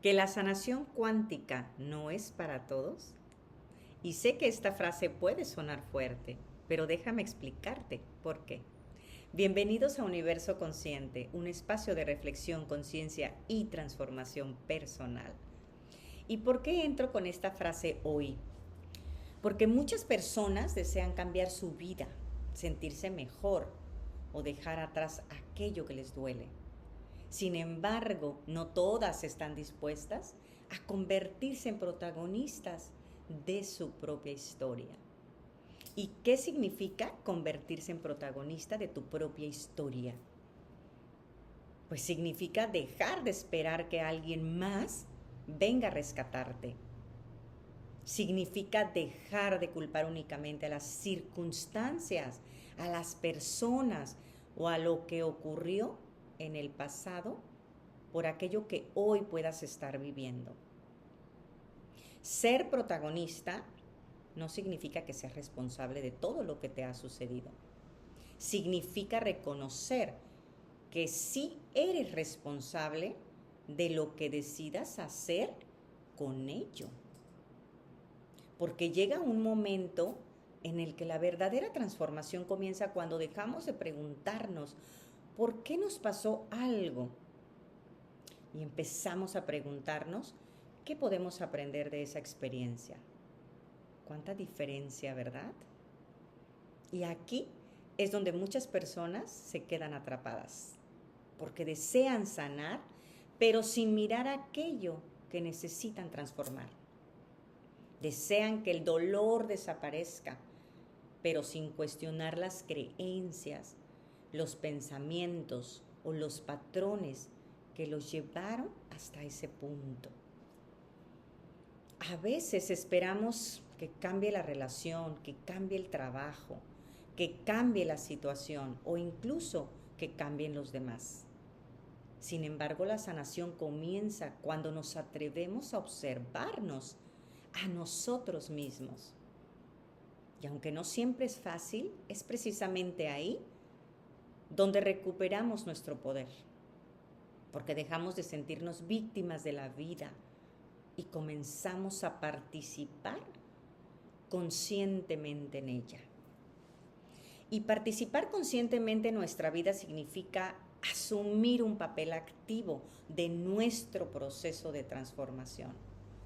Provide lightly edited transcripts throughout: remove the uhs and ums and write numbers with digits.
que la sanación cuántica no es para todos. Y sé que esta frase puede sonar fuerte, pero déjame explicarte por qué. Bienvenidos a Universo Consciente, un espacio de reflexión, conciencia y transformación personal. ¿Y por qué entro con esta frase hoy? Porque muchas personas desean cambiar su vida, sentirse mejor o dejar atrás aquello que les duele. Sin embargo, no todas están dispuestas a convertirse en protagonistas de su propia historia. ¿Y qué significa convertirse en protagonista de tu propia historia? Pues significa dejar de esperar que alguien más venga a rescatarte. Significa dejar de culpar únicamente a las circunstancias, a las personas o a lo que ocurrió en el pasado por aquello que hoy puedas estar viviendo. Ser protagonista no significa que seas responsable de todo lo que te ha sucedido. Significa reconocer que sí eres responsable de lo que decidas hacer con ello. Porque llega un momento en el que la verdadera transformación comienza cuando dejamos de preguntarnos ¿por qué nos pasó algo? Y empezamos a preguntarnos ¿qué podemos aprender de esa experiencia? ¿Cuánta diferencia, verdad? Y aquí es donde muchas personas se quedan atrapadas, porque desean sanar, pero sin mirar aquello que necesitan transformar. Desean que el dolor desaparezca, pero sin cuestionar las creencias, los pensamientos o los patrones que los llevaron hasta ese punto. A veces esperamos que cambie la relación, que cambie el trabajo, que cambie la situación o incluso que cambien los demás. Sin embargo, la sanación comienza cuando nos atrevemos a observarnos a nosotros mismos. Y aunque no siempre es fácil, es precisamente ahí donde recuperamos nuestro poder, porque dejamos de sentirnos víctimas de la vida y comenzamos a participar conscientemente en ella. Y participar conscientemente en nuestra vida significa asumir un papel activo de nuestro proceso de transformación.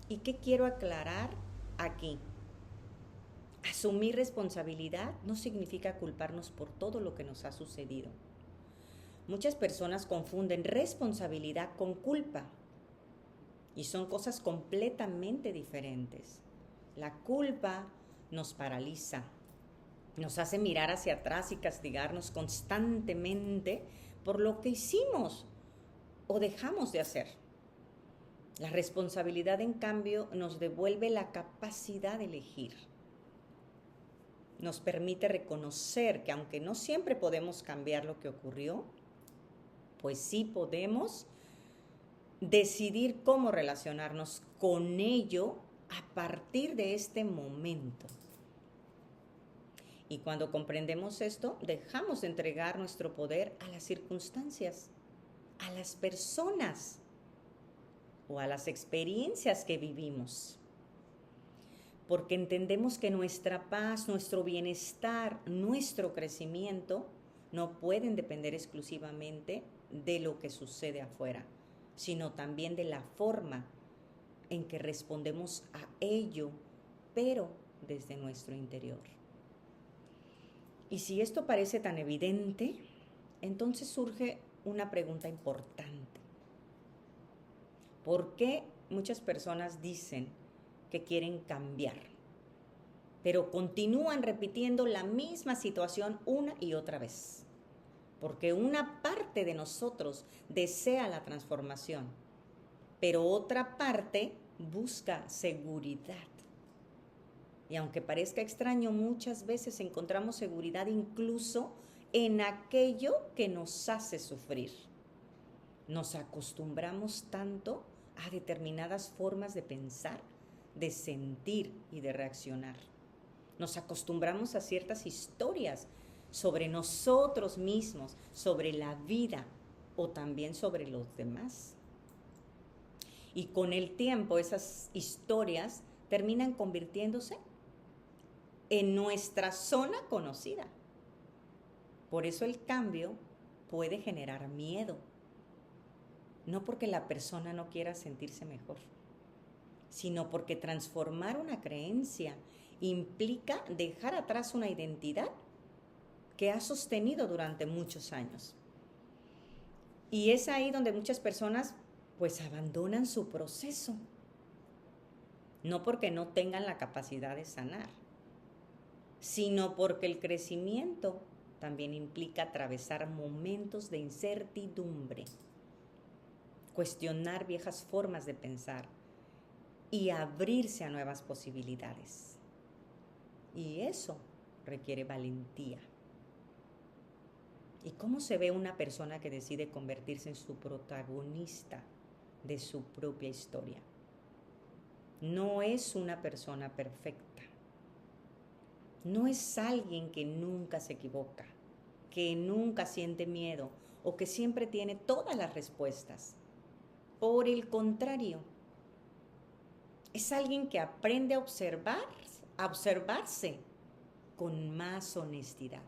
¿Y qué quiero aclarar aquí? Asumir responsabilidad no significa culparnos por todo lo que nos ha sucedido. Muchas personas confunden responsabilidad con culpa y son cosas completamente diferentes. La culpa nos paraliza, nos hace mirar hacia atrás y castigarnos constantemente por lo que hicimos o dejamos de hacer. La responsabilidad, en cambio, nos devuelve la capacidad de elegir. Nos permite reconocer que aunque no siempre podemos cambiar lo que ocurrió, pues sí podemos decidir cómo relacionarnos con ello a partir de este momento. Y cuando comprendemos esto, dejamos de entregar nuestro poder a las circunstancias, a las personas o a las experiencias que vivimos. Porque entendemos que nuestra paz, nuestro bienestar, nuestro crecimiento no pueden depender exclusivamente de lo que sucede afuera, sino también de la forma en que respondemos a ello, pero desde nuestro interior. Y si esto parece tan evidente, entonces surge una pregunta importante. ¿Por qué muchas personas dicen que quieren cambiar, pero continúan repitiendo la misma situación una y otra vez? Porque una parte de nosotros desea la transformación, pero otra parte busca seguridad. Y aunque parezca extraño, muchas veces encontramos seguridad incluso en aquello que nos hace sufrir. Nos acostumbramos tanto a determinadas formas de pensar, de sentir y de reaccionar. Nos acostumbramos a ciertas historias sobre nosotros mismos, sobre la vida o también sobre los demás. Y con el tiempo esas historias terminan convirtiéndose en nuestra zona conocida. Por eso el cambio puede generar miedo. No porque la persona no quiera sentirse mejor, sino porque transformar una creencia implica dejar atrás una identidad que ha sostenido durante muchos años. Y es ahí donde muchas personas pues abandonan su proceso. No porque no tengan la capacidad de sanar, sino porque el crecimiento también implica atravesar momentos de incertidumbre, cuestionar viejas formas de pensar y abrirse a nuevas posibilidades. Y eso requiere valentía. ¿Y cómo se ve una persona que decide convertirse en su protagonista de su propia historia? No es una persona perfecta. No es alguien que nunca se equivoca, que nunca siente miedo o que siempre tiene todas las respuestas. Por el contrario, es alguien que aprende a observarse con más honestidad,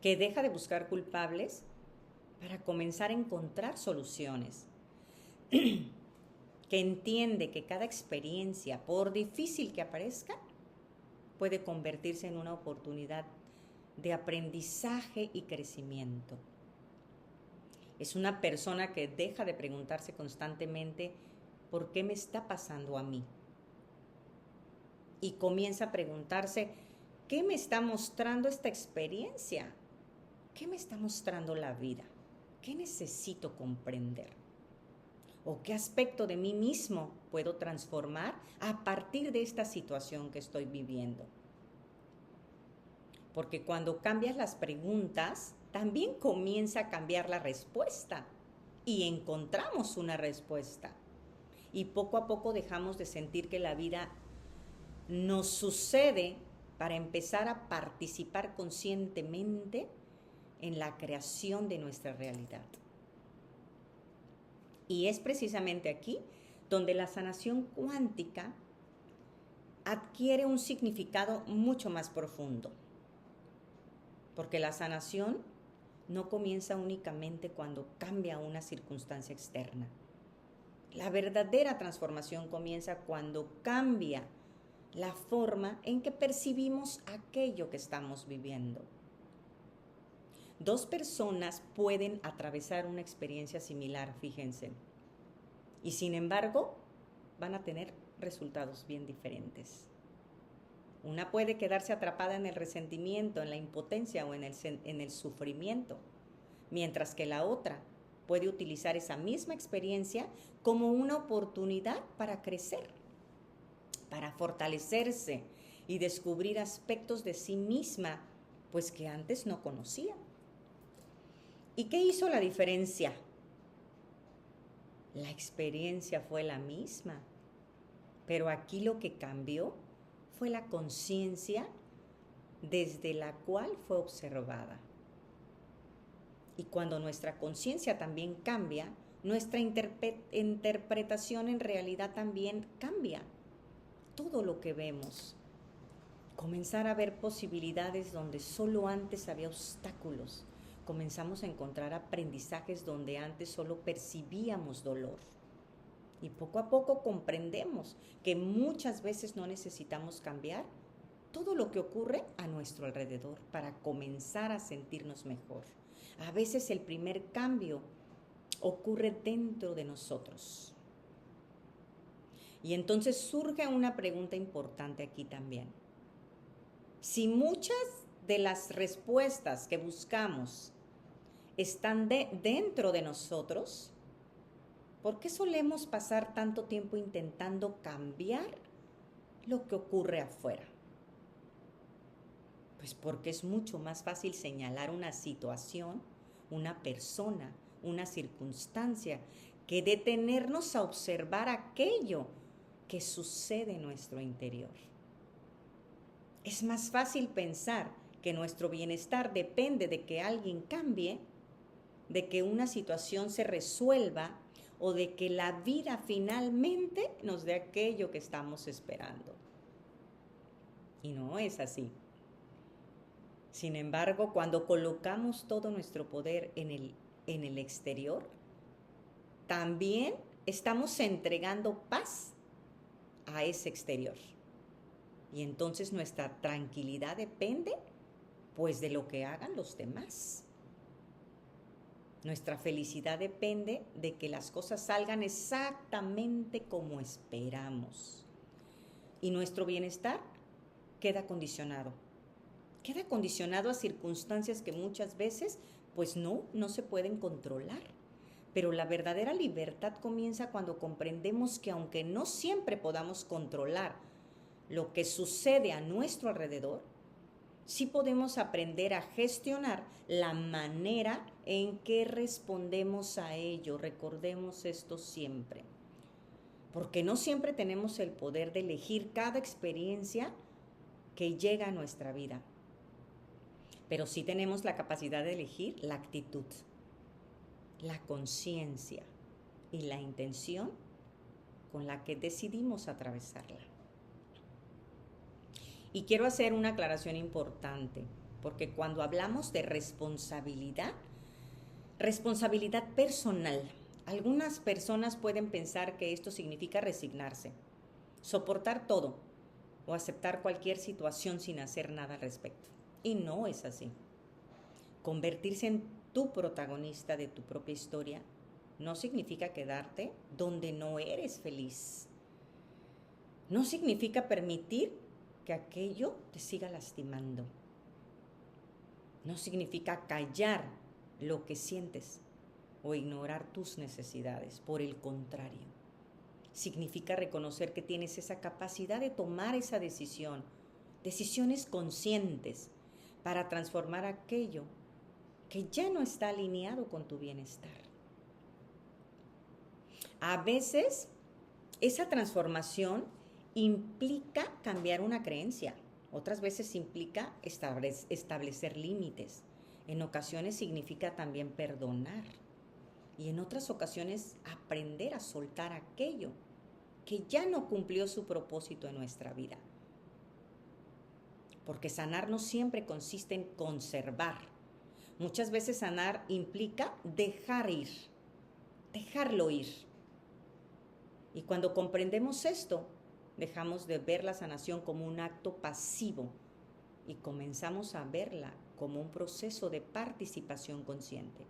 que deja de buscar culpables para comenzar a encontrar soluciones, que entiende que cada experiencia, por difícil que aparezca, puede convertirse en una oportunidad de aprendizaje y crecimiento. Es una persona que deja de preguntarse constantemente ¿por qué me está pasando a mí? Y comienza a preguntarse ¿qué me está mostrando esta experiencia? ¿Qué me está mostrando la vida? ¿Qué necesito comprender? ¿O qué aspecto de mí mismo puedo transformar a partir de esta situación que estoy viviendo? Porque cuando cambias las preguntas, también comienza a cambiar la respuesta. Y encontramos una respuesta. Y poco a poco dejamos de sentir que la vida nos sucede para empezar a participar conscientemente en la creación de nuestra realidad. Y es precisamente aquí donde la sanación cuántica adquiere un significado mucho más profundo. Porque la sanación no comienza únicamente cuando cambia una circunstancia externa. La verdadera transformación comienza cuando cambia la forma en que percibimos aquello que estamos viviendo. Dos personas pueden atravesar una experiencia similar, fíjense, y sin embargo van a tener resultados bien diferentes. Una puede quedarse atrapada en el resentimiento, en la impotencia o en el sufrimiento, mientras que la otra puede utilizar esa misma experiencia como una oportunidad para crecer, para fortalecerse y descubrir aspectos de sí misma, pues que antes no conocía. ¿Y qué hizo la diferencia? La experiencia fue la misma, pero aquí lo que cambió fue la conciencia desde la cual fue observada. Y cuando nuestra conciencia también cambia, nuestra interpretación en realidad también cambia. Todo lo que vemos. Comenzar a ver posibilidades donde solo antes había obstáculos. Comenzamos a encontrar aprendizajes donde antes solo percibíamos dolor. Y poco a poco comprendemos que muchas veces no necesitamos cambiar todo lo que ocurre a nuestro alrededor para comenzar a sentirnos mejor. A veces el primer cambio ocurre dentro de nosotros. Y entonces surge una pregunta importante aquí también. Si muchas de las respuestas que buscamos están dentro de nosotros, ¿por qué solemos pasar tanto tiempo intentando cambiar lo que ocurre afuera? Pues porque es mucho más fácil señalar una situación, una persona, una circunstancia, que detenernos a observar aquello que sucede en nuestro interior. Es más fácil pensar que nuestro bienestar depende de que alguien cambie, de que una situación se resuelva o de que la vida finalmente nos dé aquello que estamos esperando. Y no es así. Sin embargo, cuando colocamos todo nuestro poder en el exterior, también estamos entregando paz a ese exterior. Y entonces nuestra tranquilidad depende, pues, de lo que hagan los demás. Nuestra felicidad depende de que las cosas salgan exactamente como esperamos. Y nuestro bienestar queda condicionado. Queda condicionado a circunstancias que muchas veces, pues no se pueden controlar. Pero la verdadera libertad comienza cuando comprendemos que aunque no siempre podamos controlar lo que sucede a nuestro alrededor, sí podemos aprender a gestionar la manera en que respondemos a ello. Recordemos esto siempre. Porque no siempre tenemos el poder de elegir cada experiencia que llega a nuestra vida. Pero sí tenemos la capacidad de elegir la actitud, la conciencia y la intención con la que decidimos atravesarla. Y quiero hacer una aclaración importante, porque cuando hablamos de responsabilidad personal, algunas personas pueden pensar que esto significa resignarse, soportar todo o aceptar cualquier situación sin hacer nada al respecto. Y no es así. Convertirse en tu protagonista de tu propia historia no significa quedarte donde no eres feliz. No significa permitir que aquello te siga lastimando. No significa callar lo que sientes o ignorar tus necesidades. Por el contrario, significa reconocer que tienes esa capacidad de tomar esa decisión, decisiones conscientes para transformar aquello que ya no está alineado con tu bienestar. A veces, esa transformación implica cambiar una creencia. Otras veces implica establecer límites. En ocasiones significa también perdonar. Y en otras ocasiones aprender a soltar aquello que ya no cumplió su propósito en nuestra vida. Porque sanar no siempre consiste en conservar. Muchas veces sanar implica dejar ir, dejarlo ir. Y cuando comprendemos esto, dejamos de ver la sanación como un acto pasivo y comenzamos a verla como un proceso de participación consciente,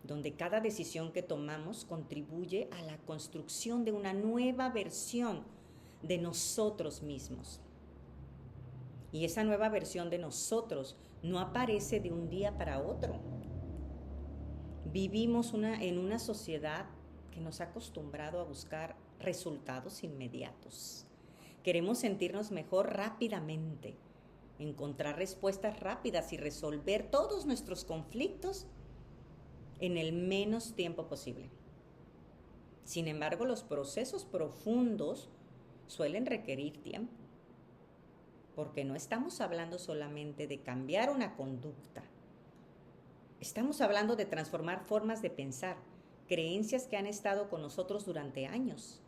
donde cada decisión que tomamos contribuye a la construcción de una nueva versión de nosotros mismos. Y esa nueva versión de nosotros no aparece de un día para otro. Vivimos en una sociedad que nos ha acostumbrado a buscar resultados inmediatos. Queremos sentirnos mejor rápidamente, encontrar respuestas rápidas y resolver todos nuestros conflictos en el menos tiempo posible. Sin embargo, los procesos profundos suelen requerir tiempo, porque no estamos hablando solamente de cambiar una conducta. Estamos hablando de transformar formas de pensar, creencias que han estado con nosotros durante años,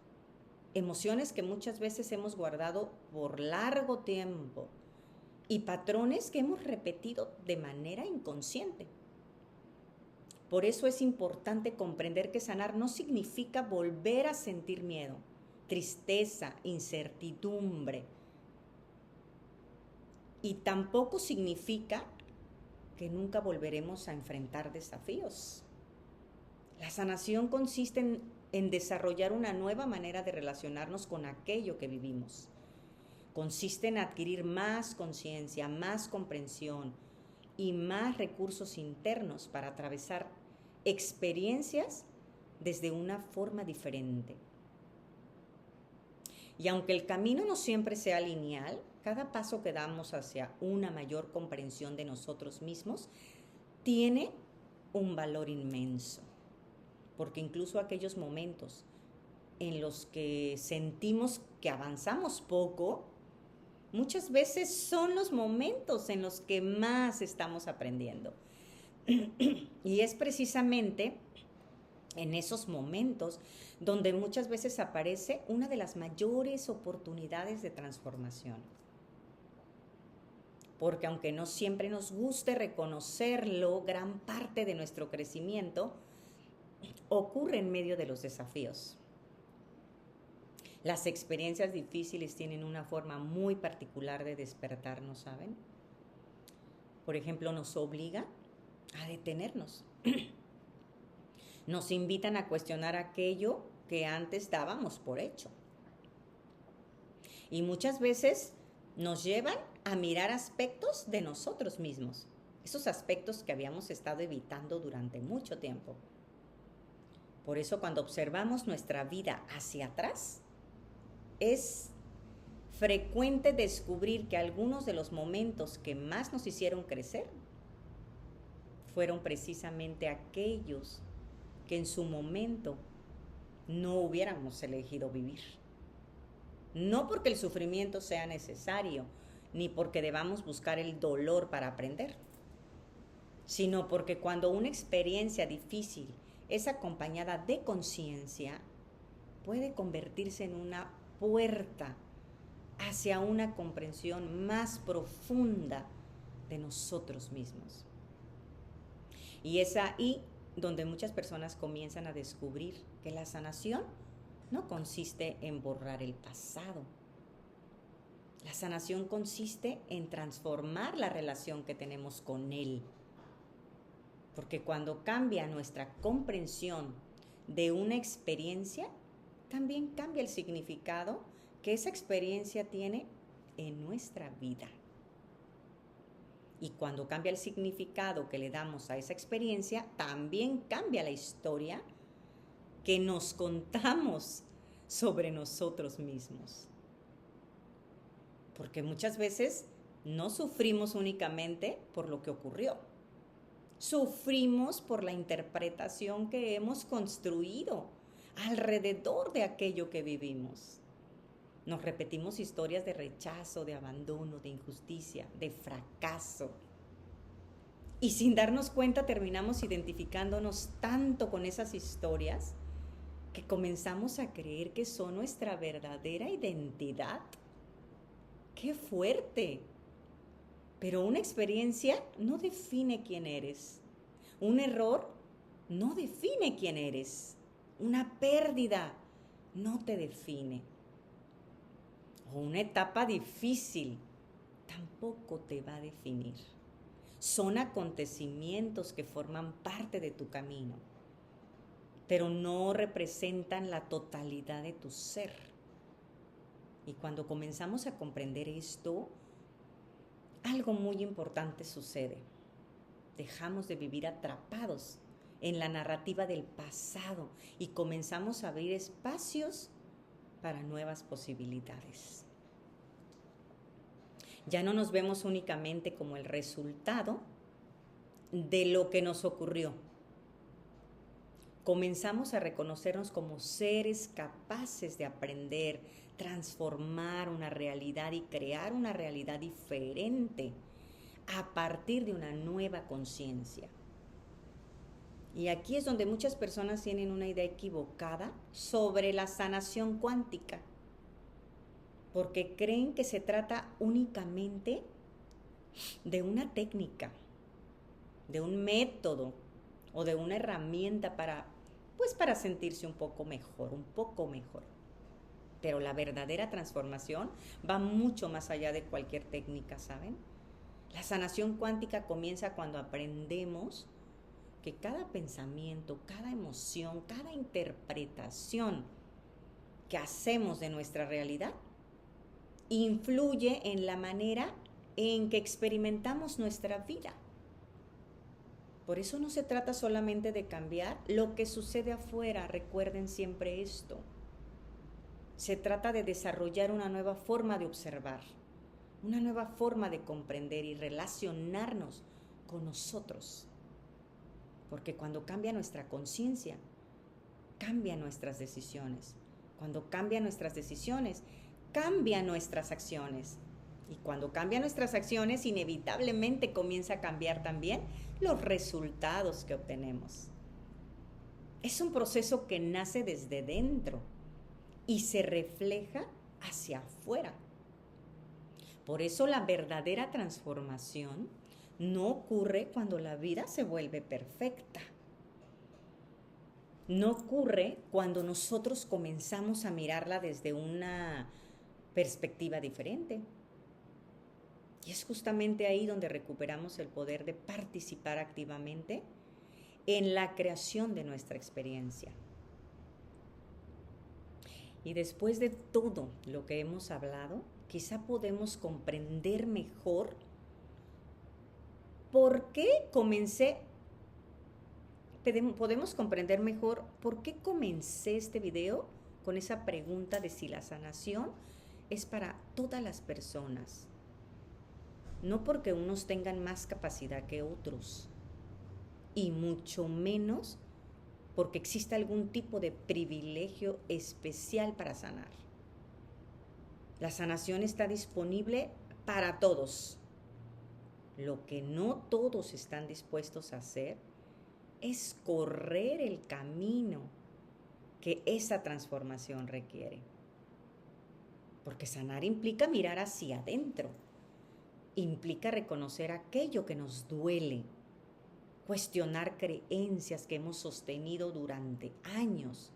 emociones que muchas veces hemos guardado por largo tiempo y patrones que hemos repetido de manera inconsciente. Por eso es importante comprender que sanar no significa volver a sentir miedo, tristeza, incertidumbre. Y tampoco significa que nunca volveremos a enfrentar desafíos. La sanación consiste en desarrollar una nueva manera de relacionarnos con aquello que vivimos. Consiste en adquirir más conciencia, más comprensión y más recursos internos para atravesar experiencias desde una forma diferente. Y aunque el camino no siempre sea lineal, cada paso que damos hacia una mayor comprensión de nosotros mismos tiene un valor inmenso. Porque incluso aquellos momentos en los que sentimos que avanzamos poco, muchas veces son los momentos en los que más estamos aprendiendo. Y es precisamente En esos momentos donde muchas veces aparece una de las mayores oportunidades de transformación. Porque aunque no siempre nos guste reconocerlo, gran parte de nuestro crecimiento ocurre en medio de los desafíos. Las experiencias difíciles tienen una forma muy particular de despertarnos, ¿saben? Por ejemplo, nos obligan a detenernos. Nos invitan a cuestionar aquello que antes dábamos por hecho. Y muchas veces nos llevan a mirar aspectos de nosotros mismos, esos aspectos que habíamos estado evitando durante mucho tiempo. Por eso cuando observamos nuestra vida hacia atrás, es frecuente descubrir que algunos de los momentos que más nos hicieron crecer fueron precisamente aquellos que en su momento no hubiéramos elegido vivir. No porque el sufrimiento sea necesario, ni porque debamos buscar el dolor para aprender, sino porque cuando una experiencia difícil es acompañada de conciencia, puede convertirse en una puerta hacia una comprensión más profunda de nosotros mismos. Y es ahí donde muchas personas comienzan a descubrir que la sanación no consiste en borrar el pasado. La sanación consiste en transformar la relación que tenemos con él. Porque cuando cambia nuestra comprensión de una experiencia, también cambia el significado que esa experiencia tiene en nuestra vida. Y cuando cambia el significado que le damos a esa experiencia, también cambia la historia que nos contamos sobre nosotros mismos. Porque muchas veces no sufrimos únicamente por lo que ocurrió. Sufrimos por la interpretación que hemos construido alrededor de aquello que vivimos. Nos repetimos historias de rechazo, de abandono, de injusticia, de fracaso. Y sin darnos cuenta terminamos identificándonos tanto con esas historias que comenzamos a creer que son nuestra verdadera identidad. ¡Qué fuerte! Pero una experiencia no define quién eres. Un error no define quién eres. Una pérdida no te define. O una etapa difícil tampoco te va a definir. Son acontecimientos que forman parte de tu camino, pero no representan la totalidad de tu ser. Y cuando comenzamos a comprender esto, algo muy importante sucede. Dejamos de vivir atrapados en la narrativa del pasado y comenzamos a abrir espacios para nuevas posibilidades. Ya no nos vemos únicamente como el resultado de lo que nos ocurrió. Comenzamos a reconocernos como seres capaces de aprender, transformar una realidad y crear una realidad diferente a partir de una nueva conciencia. Y aquí es donde muchas personas tienen una idea equivocada sobre la sanación cuántica, porque creen que se trata únicamente de una técnica, de un método o de una herramienta para sentirse un poco mejor. Pero la verdadera transformación va mucho más allá de cualquier técnica, ¿saben? La sanación cuántica comienza cuando aprendemos que cada pensamiento, cada emoción, cada interpretación que hacemos de nuestra realidad influye en la manera en que experimentamos nuestra vida. Por eso no se trata solamente de cambiar lo que sucede afuera, recuerden siempre esto. Se trata de desarrollar una nueva forma de observar, una nueva forma de comprender y relacionarnos con nosotros. Porque cuando cambia nuestra conciencia, cambian nuestras decisiones. Cuando cambian nuestras decisiones, cambian nuestras acciones. Y cuando cambian nuestras acciones, inevitablemente comienza a cambiar también los resultados que obtenemos. Es un proceso que nace desde dentro y se refleja hacia afuera. Por eso la verdadera transformación no ocurre cuando la vida se vuelve perfecta. No ocurre cuando nosotros comenzamos a mirarla desde una perspectiva diferente. Y es justamente ahí donde recuperamos el poder de participar activamente en la creación de nuestra experiencia. Y después de todo lo que hemos hablado, quizá podemos comprender mejor por qué podemos comprender mejor por qué comencé este video con esa pregunta de si la sanación es para todas las personas. No porque unos tengan más capacidad que otros, y mucho menos porque exista algún tipo de privilegio especial para sanar. La sanación está disponible para todos. Lo que no todos están dispuestos a hacer es correr el camino que esa transformación requiere. Porque sanar implica mirar hacia adentro, implica reconocer aquello que nos duele, cuestionar creencias que hemos sostenido durante años,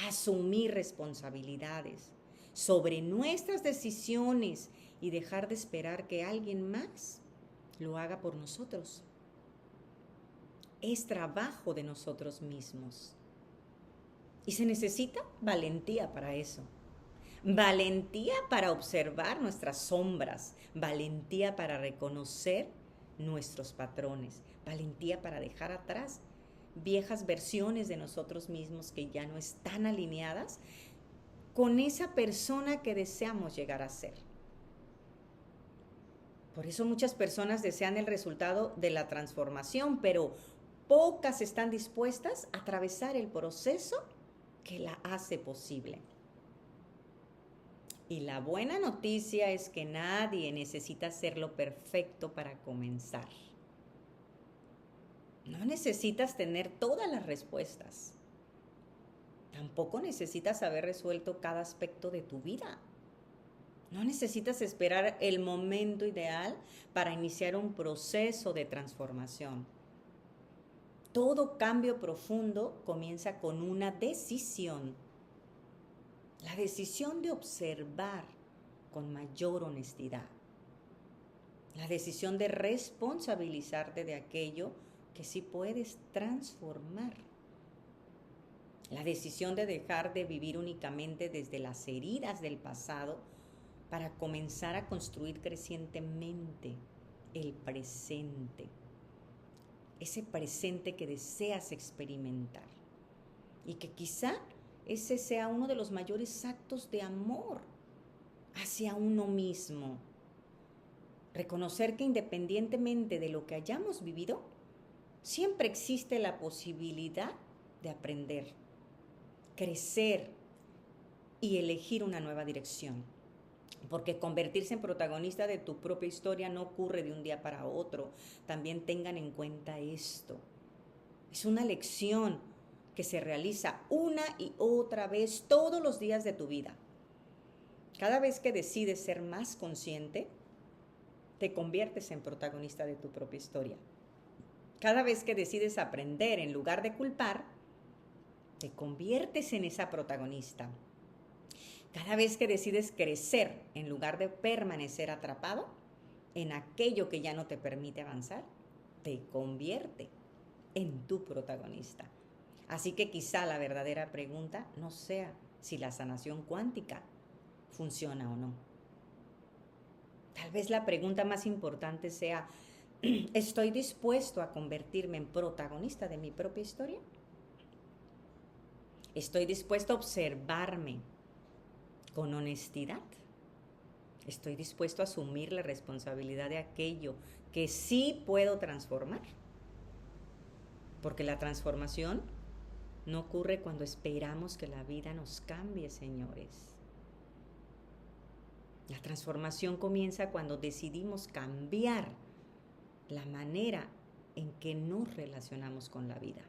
asumir responsabilidades sobre nuestras decisiones y dejar de esperar que alguien más lo haga por nosotros. Es trabajo de nosotros mismos. Y se necesita valentía para eso. Valentía para observar nuestras sombras, valentía para reconocer nuestros patrones, valentía para dejar atrás viejas versiones de nosotros mismos que ya no están alineadas con esa persona que deseamos llegar a ser. Por eso muchas personas desean el resultado de la transformación, pero pocas están dispuestas a atravesar el proceso que la hace posible. Y la buena noticia es que nadie necesita hacerlo perfecto para comenzar. No necesitas tener todas las respuestas. Tampoco necesitas haber resuelto cada aspecto de tu vida. No necesitas esperar el momento ideal para iniciar un proceso de transformación. Todo cambio profundo comienza con una decisión. La decisión de observar con mayor honestidad. La decisión de responsabilizarte de aquello que sí puedes transformar. La decisión de dejar de vivir únicamente desde las heridas del pasado para comenzar a construir crecientemente el presente. Ese presente que deseas experimentar. Y que quizá ese sea uno de los mayores actos de amor hacia uno mismo. Reconocer que independientemente de lo que hayamos vivido, siempre existe la posibilidad de aprender, crecer y elegir una nueva dirección. Porque convertirse en protagonista de tu propia historia no ocurre de un día para otro. También tengan en cuenta esto. Es una lección que se realiza una y otra vez todos los días de tu vida. Cada vez que decides ser más consciente, te conviertes en protagonista de tu propia historia. Cada vez que decides aprender en lugar de culpar, te conviertes en esa protagonista. Cada vez que decides crecer en lugar de permanecer atrapado en aquello que ya no te permite avanzar, te convierte en tu protagonista. Así que quizá la verdadera pregunta no sea si la sanación cuántica funciona o no. Tal vez la pregunta más importante sea, ¿estoy dispuesto a convertirme en protagonista de mi propia historia? ¿Estoy dispuesto a observarme con honestidad? ¿Estoy dispuesto a asumir la responsabilidad de aquello que sí puedo transformar? Porque la transformación no ocurre cuando esperamos que la vida nos cambie, señores. La transformación comienza cuando decidimos cambiar la manera en que nos relacionamos con la vida.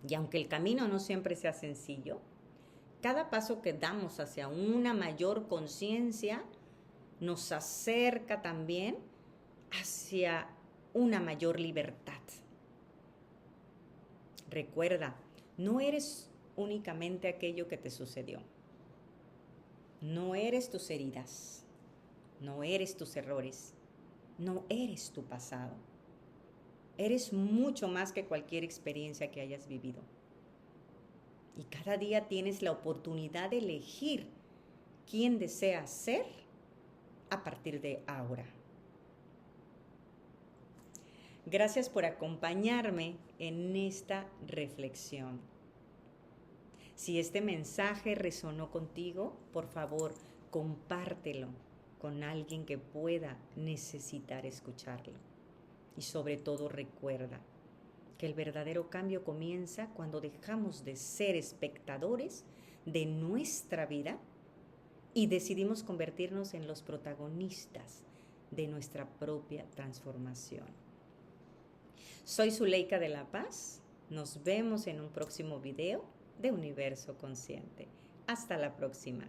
Y aunque el camino no siempre sea sencillo, cada paso que damos hacia una mayor conciencia nos acerca también hacia una mayor libertad. Recuerda, no eres únicamente aquello que te sucedió. No eres tus heridas, no eres tus errores, no eres tu pasado. Eres mucho más que cualquier experiencia que hayas vivido. Y cada día tienes la oportunidad de elegir quién deseas ser a partir de ahora. Gracias por acompañarme en esta reflexión. Si este mensaje resonó contigo, por favor, compártelo con alguien que pueda necesitar escucharlo. Y sobre todo recuerda que el verdadero cambio comienza cuando dejamos de ser espectadores de nuestra vida y decidimos convertirnos en los protagonistas de nuestra propia transformación. Soy Zuleika de la Paz. Nos vemos en un próximo video de Universo Consciente. Hasta la próxima.